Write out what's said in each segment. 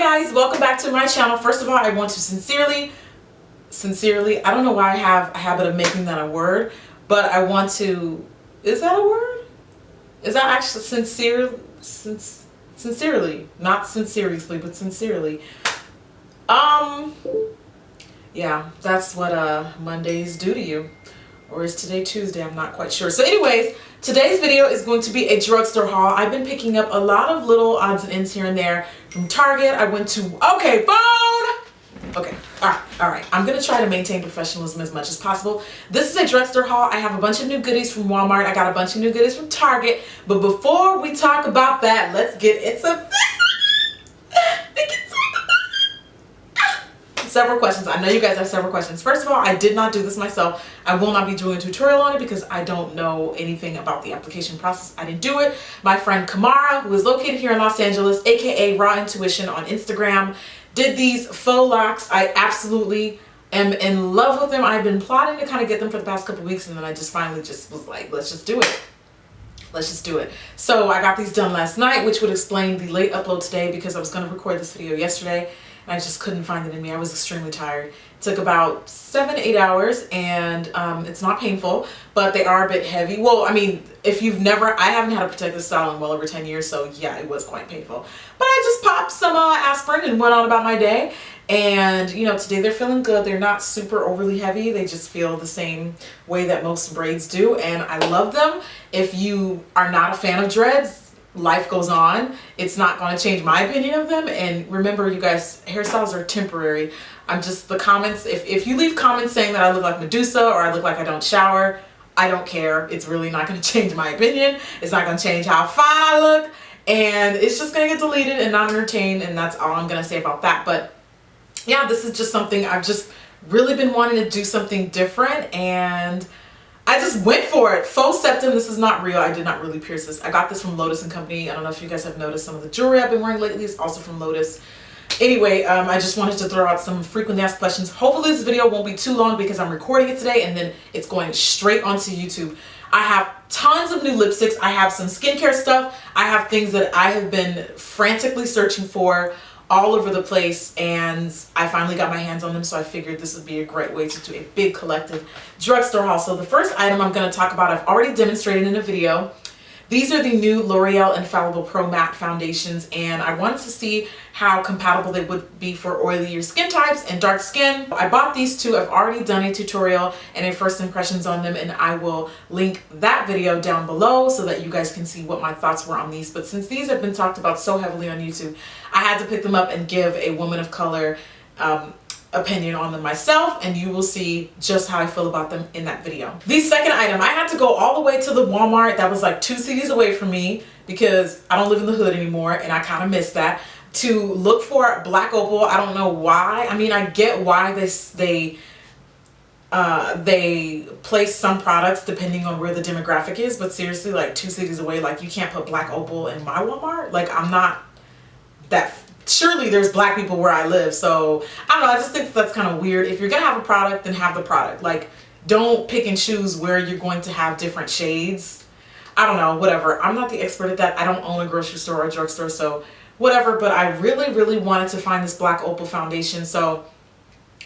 Hi guys, welcome back to my channel. First of all, I want to sincerely, I don't know why I have a habit of making that a word, but I want to, is that a word? Is that actually sincerely, not sincerely, but sincerely. Yeah, that's what Mondays do to you. Or is today Tuesday? I'm not quite sure. So anyways, today's video is going to be a drugstore haul. I've been picking up a lot of little odds and ends here and there from Target. I went to, okay, phone! Okay, all right. I'm gonna try to maintain professionalism as much as possible. This is a drugstore haul. I have a bunch of new goodies from Walmart. I got a bunch of new goodies from Target. But before we talk about that, let's get into this. Several questions. I know you guys have several questions. First of all, I did not do this myself. I will not be doing a tutorial on it because I don't know anything about the application process. I didn't do it. My friend Kamara, who is located here in Los Angeles, aka Raw Intuition on Instagram, did these faux locks. I absolutely am in love with them. I've been plotting to kind of get them for the past couple weeks, and then I just finally just was like, let's just do it. Let's just do it. So I got these done last night, which would explain the late upload today because I was going to record this video yesterday. I just couldn't find it in me. I was extremely tired. It took about 7-8 hours, and it's not painful, but they are a bit heavy. Well, I mean, if you've never, I haven't had a protective style in well over 10 years, so yeah, it was quite painful. But I just popped some aspirin and went on about my day. And you know, today they're feeling good. They're not super overly heavy. They just feel the same way that most braids do, and I love them. If you are not a fan of dreads, life goes on. It's not going to change my opinion of them. And remember, you guys, hairstyles are temporary. I'm just, the comments, if you leave comments saying that I look like Medusa or I look like I don't shower, I don't care. It's really not going to change my opinion. It's not going to change how fine I look, and it's just going to get deleted and not entertained, and that's all I'm going to say about that. But yeah, this is just something I've just really been wanting to do, something different, and I just went for it. Faux septum. This is not real. I did not really pierce this. I got this from Lotus & Company. I don't know if you guys have noticed some of the jewelry I've been wearing lately is also from Lotus. Anyway, I just wanted to throw out some frequently asked questions. Hopefully this video won't be too long because I'm recording it today and then it's going straight onto YouTube. I have tons of new lipsticks. I have some skincare stuff. I have things that I have been frantically searching for all over the place, and I finally got my hands on them, so I figured this would be a great way to do a big collective drugstore haul. So the first item I'm going to talk about, I've already demonstrated in a video. These are the new L'Oreal Infallible Pro Matte Foundations, and I wanted to see how compatible they would be for oilier skin types and dark skin. I bought these two. I've already done a tutorial and a first impressions on them, and I will link that video down below so that you guys can see what my thoughts were on these. But since these have been talked about so heavily on YouTube, I had to pick them up and give a woman of color opinion on them myself, and you will see just how I feel about them in that video. The second item, I had to go all the way to the Walmart that was like 2 cities away from me because I don't live in the hood anymore and I kind of miss that, to look for black opal. I don't know why. I mean, I get why they place some products depending on where the demographic is, but seriously, like 2 cities away, like you can't put black opal in my Walmart. Like, I'm not that, surely there's black people where I live, so I don't know. I just think that's kind of weird. If you're gonna have a product, then have the product. Like, don't pick and choose where you're going to have different shades. I don't know, whatever. I'm not the expert at that. I don't own a grocery store or a drugstore, so whatever. But I really wanted to find this black opal foundation, so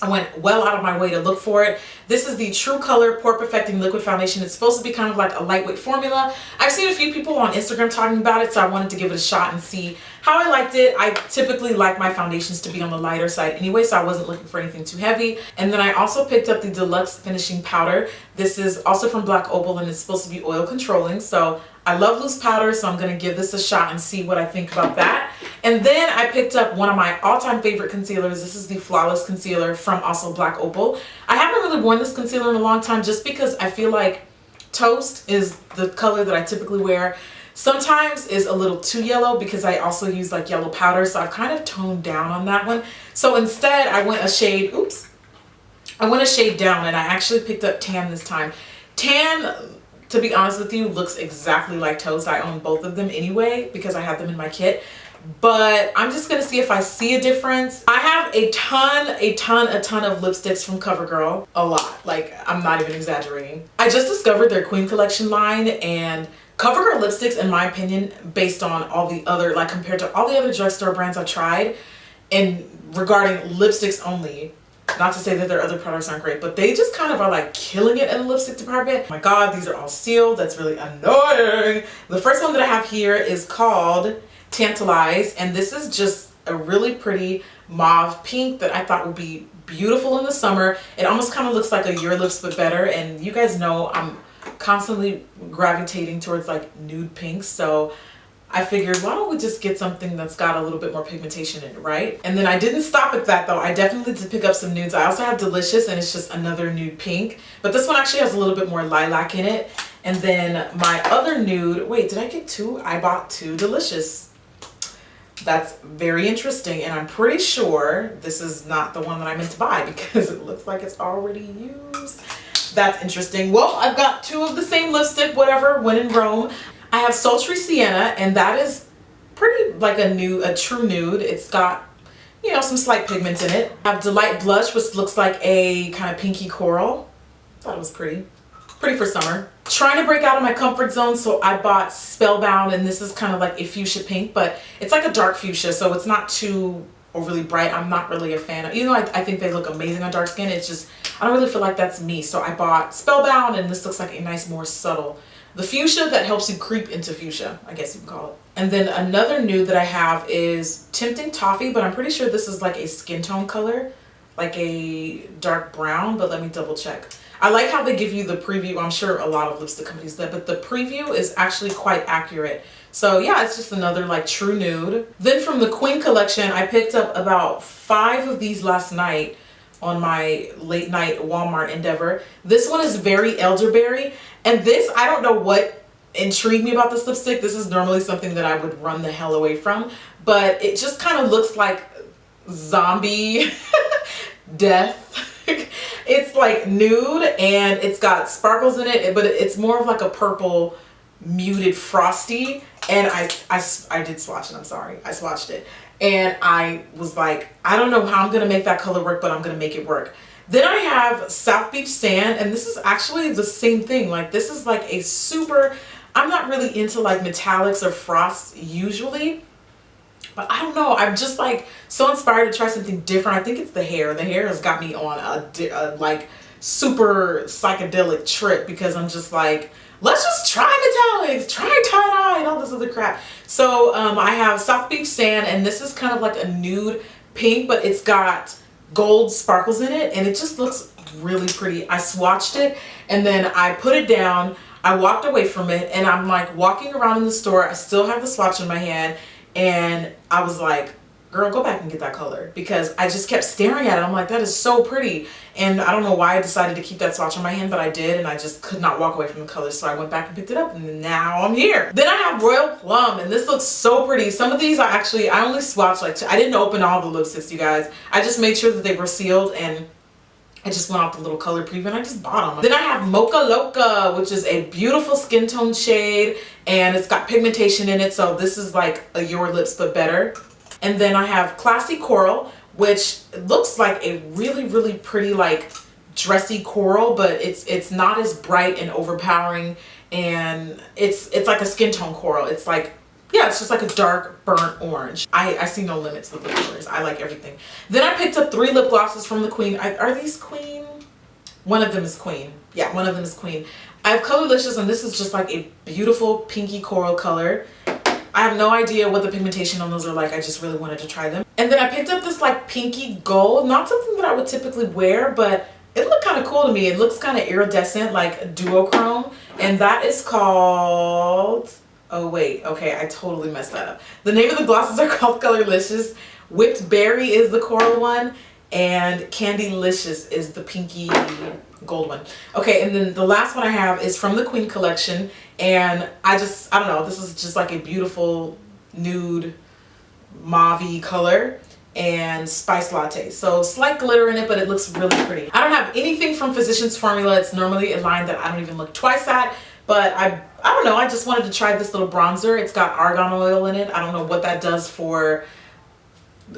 I went well out of my way to look for it. This is the True Color Pore Perfecting Liquid Foundation. It's supposed to be kind of like a lightweight formula. I've seen a few people on Instagram talking about it, so I wanted to give it a shot and see how I liked it. I typically like my foundations to be on the lighter side anyway, so I wasn't looking for anything too heavy. And then I also picked up the Deluxe Finishing Powder. This is also from Black Opal, and it's supposed to be oil controlling, so I love loose powder, so I'm going to give this a shot and see what I think about that. And then I picked up one of my all-time favorite concealers. This is the Flawless Concealer from also Black Opal. I haven't really worn this concealer in a long time just because I feel like Toast is the color that I typically wear. Sometimes is a little too yellow because I also use like yellow powder, so I've kind of toned down on that one. So instead I went a shade, I went a shade down, and I actually picked up Tan this time. Tan, to be honest with you, looks exactly like Toast. I own both of them anyway because I have them in my kit. But I'm just gonna see if I see a difference. I have a ton of lipsticks from CoverGirl. A lot. Like, I'm not even exaggerating. I just discovered their Queen Collection line, and CoverGirl lipsticks, in my opinion, based on all the other, like compared to all the other drugstore brands I've tried, and regarding lipsticks only, not to say that their other products aren't great, but they just kind of are like killing it in the lipstick department. Oh my god, these are all sealed. That's really annoying. The first one that I have here is called Tantalize, and this is just a really pretty mauve pink that I thought would be beautiful in the summer. It almost kind of looks like a Your Lips But Better, and you guys know I'm constantly gravitating towards like nude pinks, so I figured, why don't we just get something that's got a little bit more pigmentation in it, right? And then I didn't stop at that though. I definitely did pick up some nudes. I also have Delicious, and it's just another nude pink, but this one actually has a little bit more lilac in it. And then my other nude, wait, did I get two? I bought two Delicious. That's very interesting, and I'm pretty sure this is not the one that I meant to buy because it looks like it's already used. That's interesting. Well, I've got two of the same lipstick, whatever, when in Rome. I have Sultry Sienna, and that is pretty like a true nude. It's got, you know, some slight pigments in it. I have Delight Blush, which looks like a kind of pinky coral. Thought it was pretty for summer. Trying to break out of my comfort zone, so I bought Spellbound, and this is kind of like a fuchsia pink, but it's like a dark fuchsia, so it's not too overly bright. I'm not really a fan of, even though I think they look amazing on dark skin, it's just, I don't really feel like that's me. So I bought Spellbound, and this looks like a nice, more subtle, the fuchsia that helps you creep into fuchsia, I guess you can call it. And then another nude that I have is Tinting Toffee, but I'm pretty sure this is like a skin tone color, like a dark brown, but let me double check. I like how they give you the preview. I'm sure a lot of lipstick companies do that, but the preview is actually quite accurate. So yeah, it's just another like true nude. Then from the Queen collection, I picked up about 5 of these last night on my late night Walmart endeavor. This one is very elderberry, and this, I don't know what intrigued me about this lipstick. This is normally something that I would run the hell away from, but it just kind of looks like zombie death. It's like nude, and it's got sparkles in it, but it's more of like a purple muted frosty. And I did swatch it, I'm sorry, I swatched it, and I was like, I don't know how I'm gonna make that color work, but I'm gonna make it work. Then I have South Beach Sand, and this is actually the same thing. Like, this is like a super, I'm not really into like metallics or frosts usually, but I don't know, I'm just like so inspired to try something different. I think it's the hair. The hair has got me on a like super psychedelic trip, because I'm just like, let's just try metallics, try tie-dye and all this other crap. So I have South Beach Sand, and this is kind of like a nude pink, but it's got gold sparkles in it, and it just looks really pretty. I swatched it, and then I put it down. I walked away from it, and I'm like walking around in the store. I still have the swatch in my hand, and I was like, girl, go back and get that color, because I just kept staring at it. I'm like, that is so pretty. And I don't know why I decided to keep that swatch on my hand, but I did, and I just could not walk away from the color. So I went back and picked it up, and now I'm here. Then I have Royal Plum, and this looks so pretty. Some of these I only swatched like 2. I didn't open all the lipsticks, you guys. I just made sure that they were sealed, and I just went off the little color preview, and I just bought them. Then I have Mocha Loca, which is a beautiful skin tone shade, and it's got pigmentation in it, so this is like a Your Lips But Better. And then I have Classy Coral, which looks like a really, really pretty like dressy coral, but it's not as bright and overpowering, and it's like a skin tone coral. It's like, yeah, it's just like a dark burnt orange. I see no limits with lip colors. I like everything. Then I picked up 3 lip glosses from the Queen. Are these Queen? One of them is Queen. Yeah, one of them is Queen. I have Colorlicious, and this is just like a beautiful pinky coral color. I have no idea what the pigmentation on those are like. I just really wanted to try them. And then I picked up this like pinky gold, not something that I would typically wear, but it looked kind of cool to me. It looks kind of iridescent, like duochrome, and that is called, oh wait, okay, I totally messed that up. The name of the glosses are called Colorlicious. Whipped Berry is the coral one, and Candylicious is the pinky gold one. Okay, and then the last one I have is from the Queen collection, and I don't know, this is just like a beautiful nude mauve-y color and spice latte. So slight glitter in it, but it looks really pretty. I don't have anything from Physicians Formula. It's normally a line that I don't even look twice at, but I don't know, I just wanted to try this little bronzer. It's got argan oil in it. I don't know what that does for,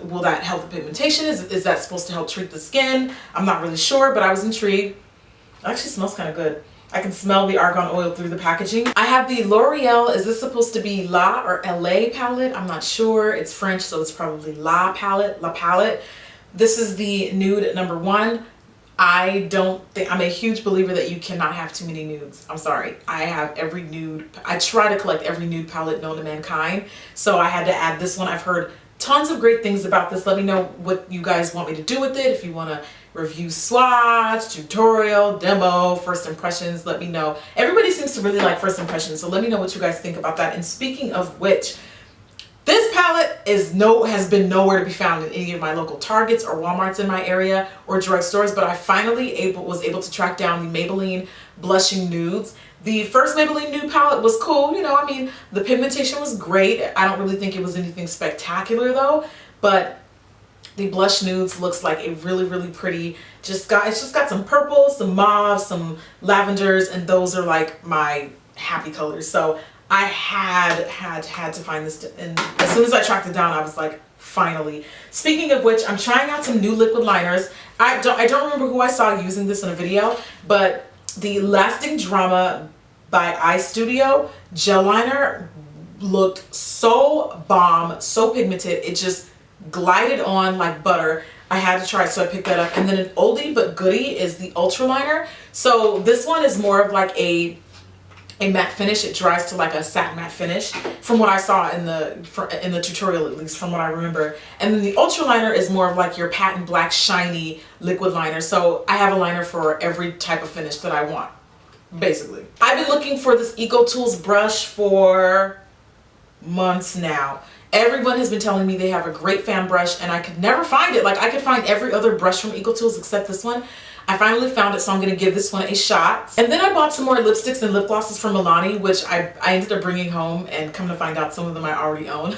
will that help the pigmentation? Is that supposed to help treat the skin? I'm not really sure, but I was intrigued. It actually smells kind of good. I can smell the argan oil through the packaging. I have the L'Oreal, is this supposed to be La or LA palette? I'm not sure. It's French, so it's probably La palette. This is the nude number 1. I don't think, I'm a huge believer that you cannot have too many nudes. I'm sorry. I have every nude, I try to collect every nude palette known to mankind. So I had to add this one. I've heard tons of great things about this. Let me know what you guys want me to do with it. If you want to review swatch, tutorial, demo, first impressions, let me know. Everybody seems to really like first impressions, so let me know what you guys think about that. And speaking of which, this palette has been nowhere to be found in any of my local Targets or Walmarts in my area or drugstores, but I finally was able to track down the Maybelline Blushing Nudes. The first Maybelline Nude palette was cool, you know, I mean, the pigmentation was great. I don't really think it was anything spectacular though, but the Blush Nudes looks like a really, really pretty, it's just got some purple, some mauve, some lavenders, and those are like my happy colors. So I had to find this, and as soon as I tracked it down, I was like, finally. Speaking of which, I'm trying out some new liquid liners. I don't remember who I saw using this in a video, but the Lasting Drama by Eye Studio gel liner looked so bomb, so pigmented. It just glided on like butter. I had to try it, so I picked that up. And then an oldie but goodie is the Ultra Liner. So this one is more of like a matte finish. It dries to like a satin matte finish from what I saw in the tutorial, at least from what I remember. And then the Ultra Liner is more of like your patent black shiny liquid liner. So I have a liner for every type of finish that I want, basically. I've been looking for this Ecotools brush for months now. Everyone has been telling me they have a great fan brush, and I could never find it. Like, I could find every other brush from Ecotools except this one. I finally found it, so I'm going to give this one a shot. And then I bought some more lipsticks and lip glosses from Milani, which I ended up bringing home, and come to find out some of them I already own.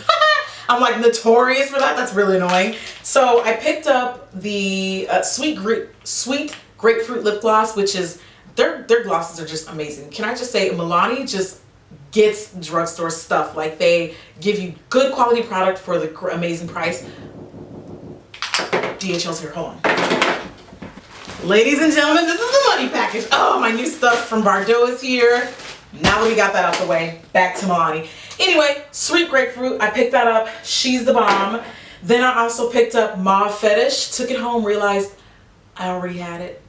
I'm like notorious for that. That's really annoying. So I picked up the Sweet Grapefruit lip gloss, which is, their glosses are just amazing. Can I just say, Milani just gets drugstore stuff. Like, they give you good quality product for the amazing price. DHL's here, hold on. Ladies and gentlemen, this is the money package. Oh, my new stuff from Bardot is here. Now that we got that out the way, back to Milani. Anyway, Sweet Grapefruit, I picked that up. She's the bomb. Then I also picked up Mauve Fetish, took it home, realized I already had it.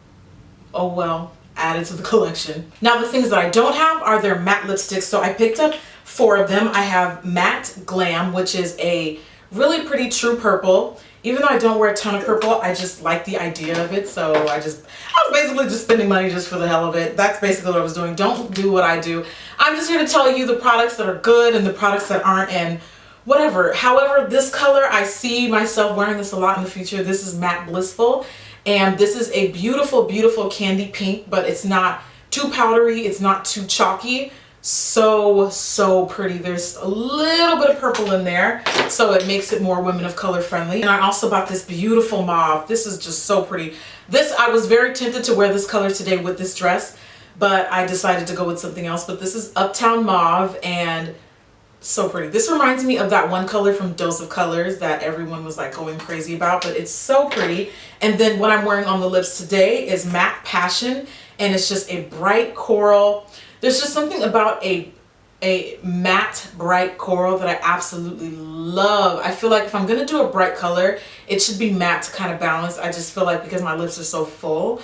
Oh well. Added to the collection. Now the things that I don't have are their matte lipsticks, so I picked up 4 of them. I have Matte Glam, which is a really pretty true purple. Even though I don't wear a ton of purple, I just like the idea of it, so I was basically just spending money just for the hell of it. That's basically what I was doing. Don't do what I do. I'm just here to tell you the products that are good and the products that aren't, and whatever. However, this color, I see myself wearing this a lot in the future. This is Matte Blissful. And this is a beautiful, beautiful candy pink, but it's not too powdery. It's not too chalky. So, so pretty. There's a little bit of purple in there, so it makes it more women of color friendly. And I also bought this beautiful mauve. This is just so pretty. I was very tempted to wear this color today with this dress, but I decided to go with something else. But this is Uptown Mauve, and so pretty. This reminds me of that one color from Dose of Colors that everyone was like going crazy about, but it's so pretty. And then what I'm wearing on the lips today is Matte Passion, and it's just a bright coral. There's just something about a matte bright coral that I absolutely love. I feel like if I'm gonna do a bright color, it should be matte to kind of balance. I just feel like because my lips are so full,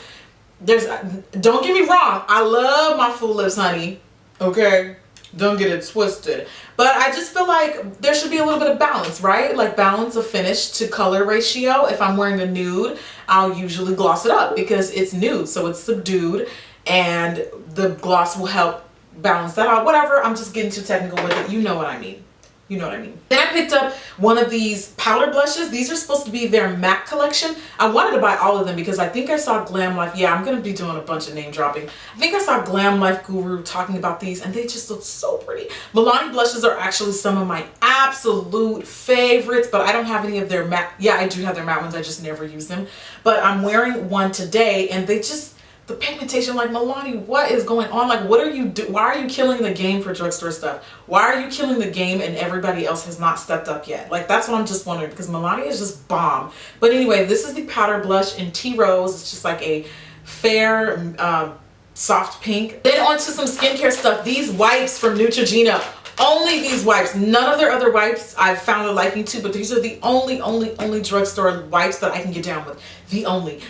don't get me wrong, I love my full lips, honey, okay? Don't get it twisted. But I just feel like there should be a little bit of balance, right? Like balance of finish to color ratio. If I'm wearing a nude, I'll usually gloss it up because it's nude, so it's subdued, and the gloss will help balance that out. Whatever, I'm just getting too technical with it. You know what I mean. You know what I mean. Then I picked up one of these powder blushes. These are supposed to be their matte collection. I wanted to buy all of them because I think I saw Glam Life. Yeah, I'm going to be doing a bunch of name dropping. I think I saw Glam Life Guru talking about these, and they just look so pretty. Milani blushes are actually some of my absolute favorites, but I don't have any of their matte. Yeah, I do have their matte ones. I just never use them. But I'm wearing one today, and they just, the pigmentation, like, Milani, what is going on? Like, what are you doing? Why are you killing the game for drugstore stuff? Why are you killing the game and everybody else has not stepped up yet? Like, that's what I'm just wondering, because Milani is just bomb. But anyway, this is the powder blush in Tea Rose. It's just like a fair soft pink. Then on to some skincare stuff. These wipes from Neutrogena. Only these wipes. None of their other wipes I've found a liking to, but these are the only drugstore wipes that I can get down with. The only.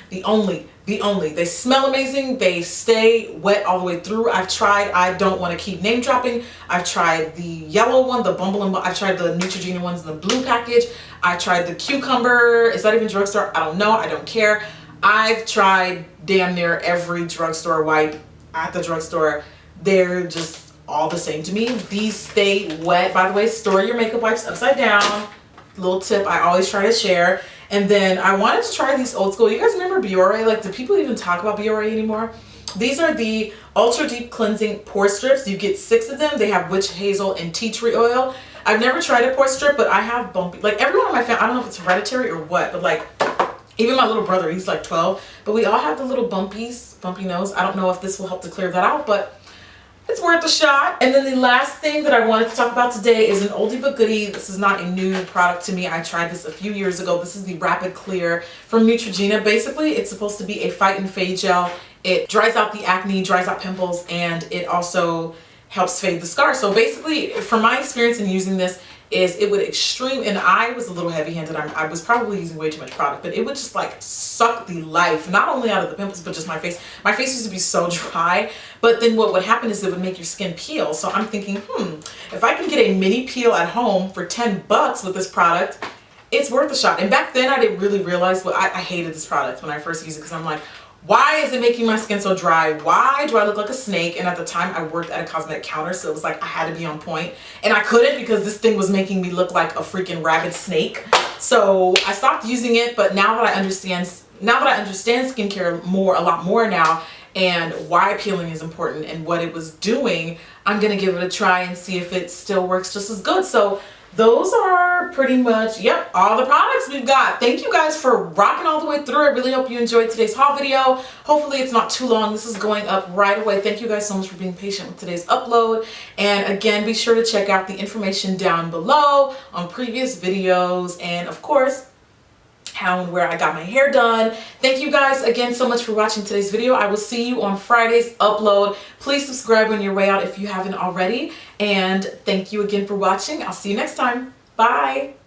They smell amazing. They stay wet all the way through. I've tried, I don't want to keep name dropping. I've tried the yellow one, the Bumble and I've tried the Neutrogena ones in the blue package. I tried the cucumber. Is that even drugstore? I don't know. I don't care. I've tried damn near every drugstore wipe at the drugstore. They're just all the same to me. These stay wet. By the way, store your makeup wipes upside down. Little tip I always try to share. And then I wanted to try these old school. You guys remember Biore? Like, do people even talk about Biore anymore? These are the Ultra Deep Cleansing Pore Strips. You get 6 of them. They have witch hazel and tea tree oil. I've never tried a pore strip, but I have bumpy. Like, everyone in my family, I don't know if it's hereditary or what, but like, even my little brother, he's like 12, but we all have the little bumpy nose. I don't know if this will help to clear that out, but it's worth a shot. And then the last thing that I wanted to talk about today is an oldie but goodie. This is not a new product to me. I tried this a few years ago. This is the Rapid Clear from Neutrogena. Basically, it's supposed to be a fight and fade gel. It dries out the acne, dries out pimples, and it also helps fade the scar. So basically, from my experience in using this, is it would and I was a little heavy-handed. I was probably using way too much product, but it would just like suck the life, not only out of the pimples, but just my face. My face used to be so dry, but then what would happen is it would make your skin peel. So I'm thinking, if I can get a mini peel at home for 10 bucks with this product, it's worth a shot. And back then I didn't really realize I hated this product when I first used it, because I'm like, why is it making my skin so dry? Why do I look like a snake? And at the time I worked at a cosmetic counter, so it was like I had to be on point. And I couldn't, because this thing was making me look like a freaking rabid snake. So I stopped using it, but now that I understand skincare a lot more now, and why peeling is important and what it was doing, I'm gonna give it a try and see if it still works just as good. So those are pretty much, yep, all the products we've got. Thank you guys for rocking all the way through. I really hope you enjoyed today's haul video. Hopefully it's not too long. This is going up right away. Thank you guys so much for being patient with today's upload. And again, be sure to check out the information down below on previous videos, and of course, how and where I got my hair done. Thank you guys again so much for watching today's video. I will see you on Friday's upload. Please subscribe on your way out if you haven't already. And thank you again for watching. I'll see you next time. Bye.